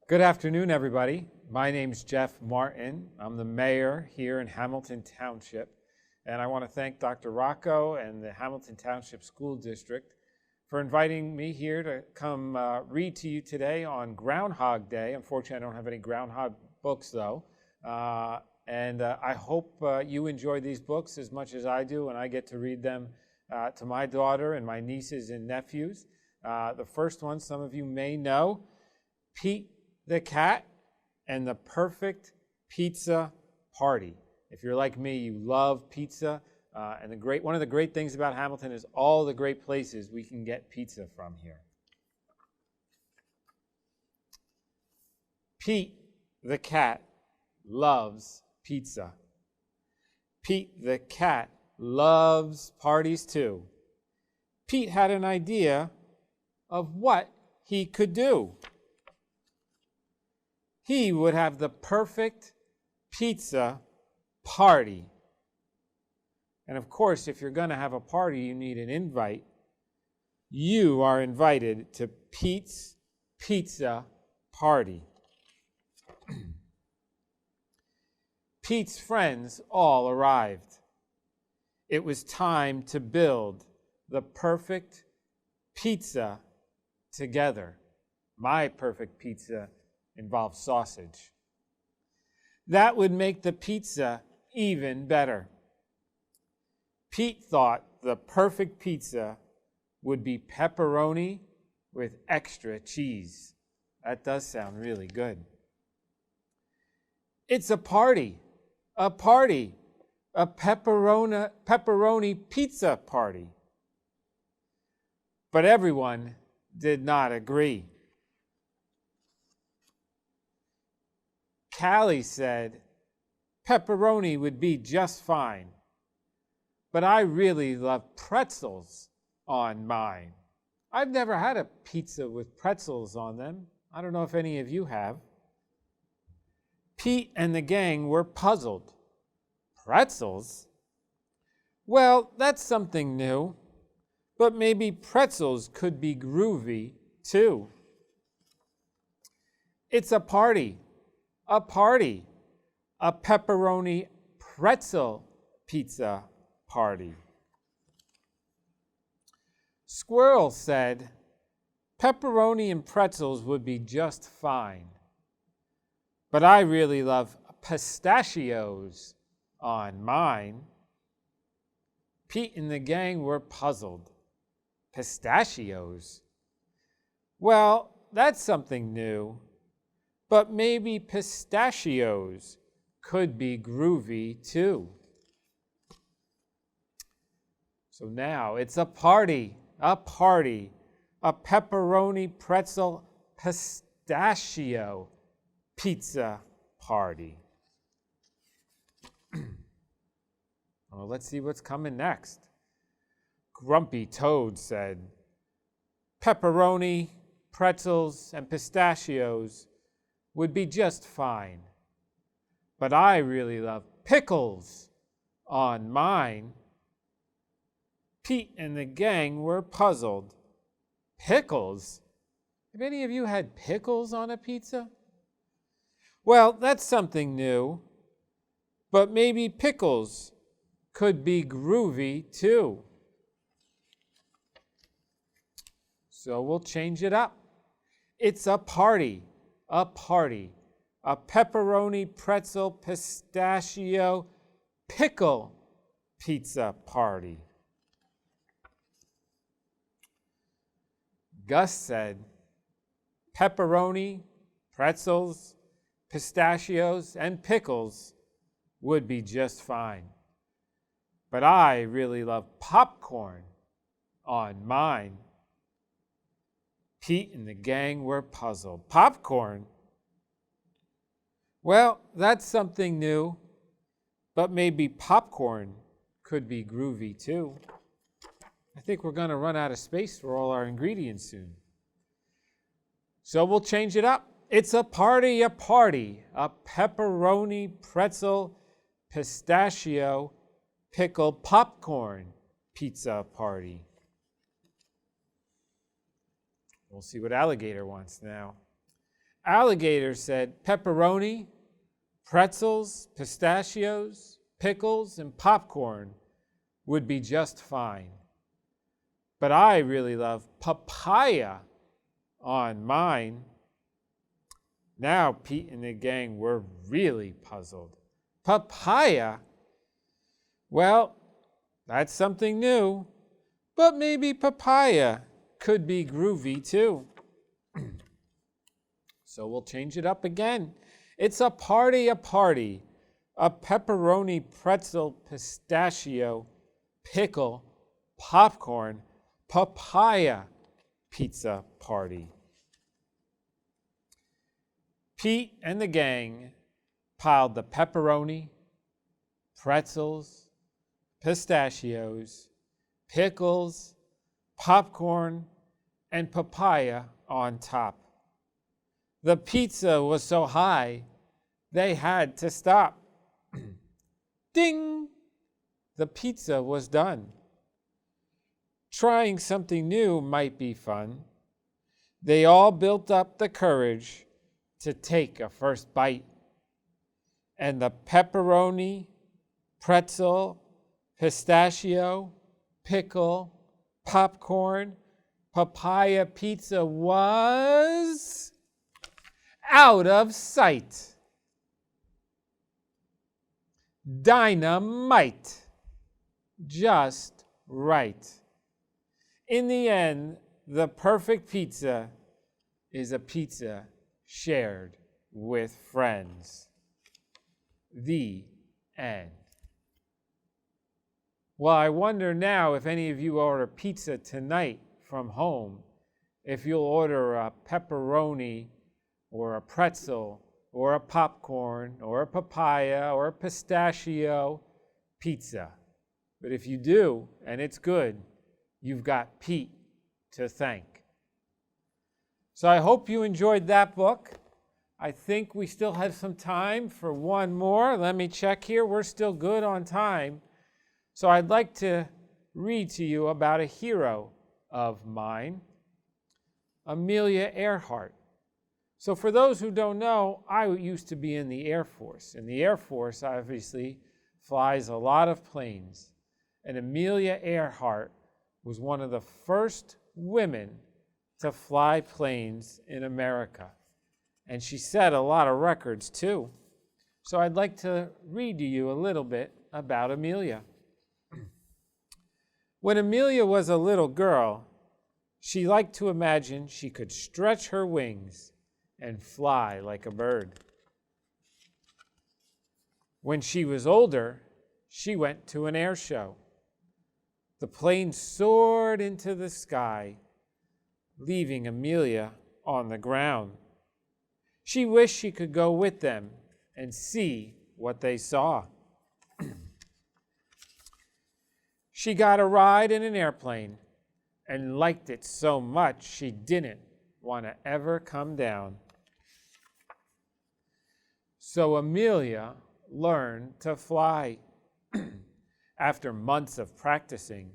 Good afternoon, everybody. My name's Jeff Martin. I'm the mayor here in Hamilton Township, and I want to thank Dr. Rocco and the Hamilton Township School District for inviting me here to come read to you today on Groundhog Day. Unfortunately, I don't have any groundhog books, though, and I hope you enjoy these books as much as I do, and I get to read them to my daughter and my nieces and nephews. The first one, some of you may know, Pete the Cat and the Perfect Pizza Party. If you're like me, you love pizza, and one of the great things about Hamilton is all the great places we can get pizza from here. Pete the Cat loves pizza. Pete the Cat loves parties too. Pete had an idea of what he could do. He would have the perfect pizza party. And of course, if you're going to have a party, you need an invite. You are invited to Pete's Pizza Party. Pete's friends all arrived. It was time to build the perfect pizza together. My perfect pizza involves sausage. That would make the pizza even better. Pete thought the perfect pizza would be pepperoni with extra cheese. That does sound really good. It's a party, a pepperoni pizza party. But everyone did not agree. Callie said, pepperoni would be just fine, but I really love pretzels on mine. I've never had a pizza with pretzels on them. I don't know if any of you have. Pete and the gang were puzzled. Pretzels? Well, that's something new, but maybe pretzels could be groovy too. It's a party, a pepperoni pretzel pizza party. Squirrel said, pepperoni and pretzels would be just fine, but I really love pistachios on mine. Pete and the gang were puzzled. Pistachios? Well, that's something new. But maybe pistachios could be groovy too. So now it's a party, a pepperoni pretzel pistachio pizza party. Well, let's see what's coming next. Grumpy Toad said, pepperoni, pretzels, and pistachios would be just fine, but I really love pickles on mine. Pete and the gang were puzzled. Pickles? Have any of you had pickles on a pizza? Well, that's something new, but maybe pickles could be groovy too. So we'll change it up. It's a party, a pepperoni pretzel pistachio pickle pizza party. Gus said, pepperoni, pretzels, pistachios, and pickles would be just fine. But I really love popcorn on mine. Pete and the gang were puzzled. Popcorn? Well, that's something new, but maybe popcorn could be groovy too. I think we're going to run out of space for all our ingredients soon. So we'll change it up. It's a party, a pepperoni, pretzel, pistachio, pickle, popcorn pizza party. We'll see what Alligator wants now. Alligator said pepperoni, pretzels, pistachios, pickles, and popcorn would be just fine. But I really love papaya on mine. Now Pete and the gang were really puzzled. Papaya? Well, that's something new. But maybe papaya could be groovy too. So we'll change it up again. It's a party. A pepperoni, pretzel, pistachio, pickle, popcorn, papaya pizza party. Pete and the gang piled the pepperoni, pretzels, pistachios, pickles, popcorn, and papaya on top. The pizza was so high, they had to stop. Ding! The pizza was done. Trying something new might be fun. They all built up the courage to take a first bite. And the pepperoni, pretzel, pistachio, pickle, popcorn, papaya pizza was out of sight. Dynamite. Just right. In the end, the perfect pizza is a pizza shared with friends. The end. Well, I wonder now if any of you order pizza tonight from home, if you'll order a pepperoni or a pretzel or a popcorn or a papaya or a pistachio pizza. But if you do, and it's good, you've got Pete to thank. So I hope you enjoyed that book. I think we still have some time for one more. Let me check here. We're still good on time. So I'd like to read to you about a hero of mine, Amelia Earhart. So for those who don't know, I used to be in the Air Force. And the Air Force obviously flies a lot of planes. And Amelia Earhart was one of the first women to fly planes in America. And she set a lot of records too. So I'd like to read to you a little bit about Amelia. When Amelia was a little girl, she liked to imagine she could stretch her wings and fly like a bird. When she was older, she went to an air show. The plane soared into the sky, leaving Amelia on the ground. She wished she could go with them and see what they saw. She got a ride in an airplane and liked it so much she didn't want to ever come down. So Amelia learned to fly. After months of practicing,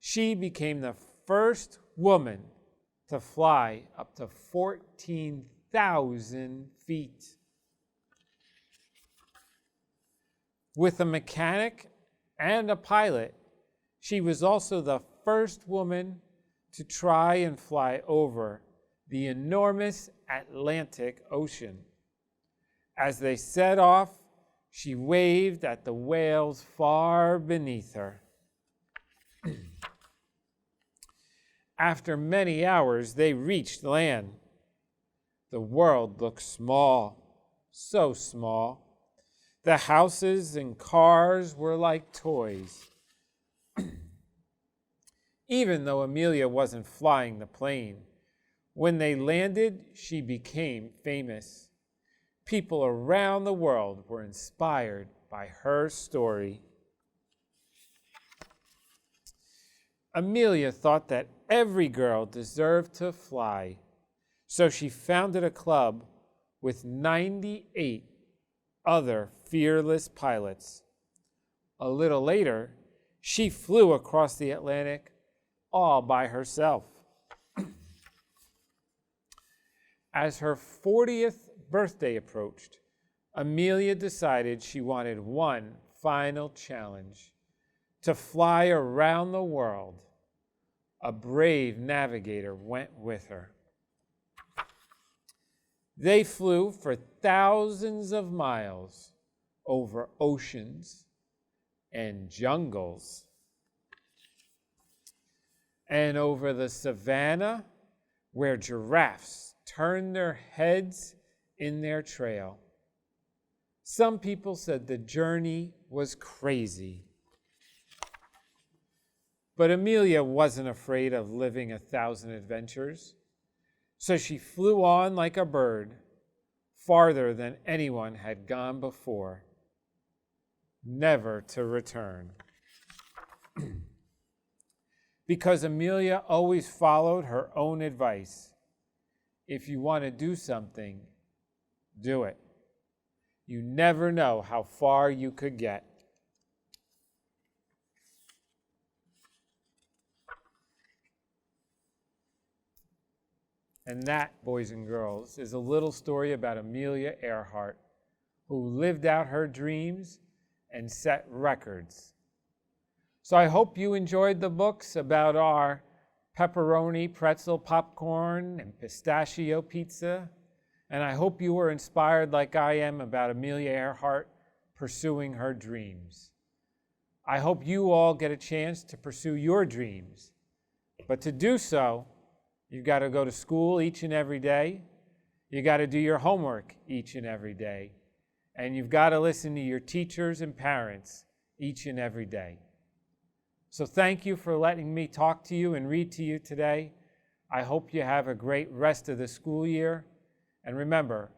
she became the first woman to fly up to 14,000 feet. With a mechanic and a pilot, she was also the first woman to try and fly over the enormous Atlantic Ocean. As they set off, she waved at the whales far beneath her. After many hours, they reached land. The world looked small, so small. The houses and cars were like toys. Even though Amelia wasn't flying the plane, when they landed, she became famous. People around the world were inspired by her story. Amelia thought that every girl deserved to fly, so she founded a club with 98 other fearless pilots. A little later, she flew across the Atlantic all by herself. As her 40th birthday approached, Amelia decided she wanted one final challenge: to fly around the world. A brave navigator went with her. They flew for thousands of miles over oceans and jungles, and over the savannah where giraffes turned their heads in their trail. Some people said the journey was crazy. But Amelia wasn't afraid of living 1,000 adventures, so she flew on like a bird, farther than anyone had gone before, never to return. Because Amelia always followed her own advice. If you want to do something, do it. You never know how far you could get. And that, boys and girls, is a little story about Amelia Earhart, who lived out her dreams and set records. So I hope you enjoyed the books about our pepperoni, pretzel, popcorn, and pistachio pizza. And I hope you were inspired like I am about Amelia Earhart pursuing her dreams. I hope you all get a chance to pursue your dreams. But to do so, you've got to go to school each and every day. You got to do your homework each and every day. And you've got to listen to your teachers and parents each and every day. So thank you for letting me talk to you and read to you today. I hope you have a great rest of the school year. And remember,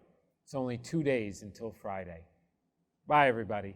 it's only 2 days until Friday. Bye, everybody.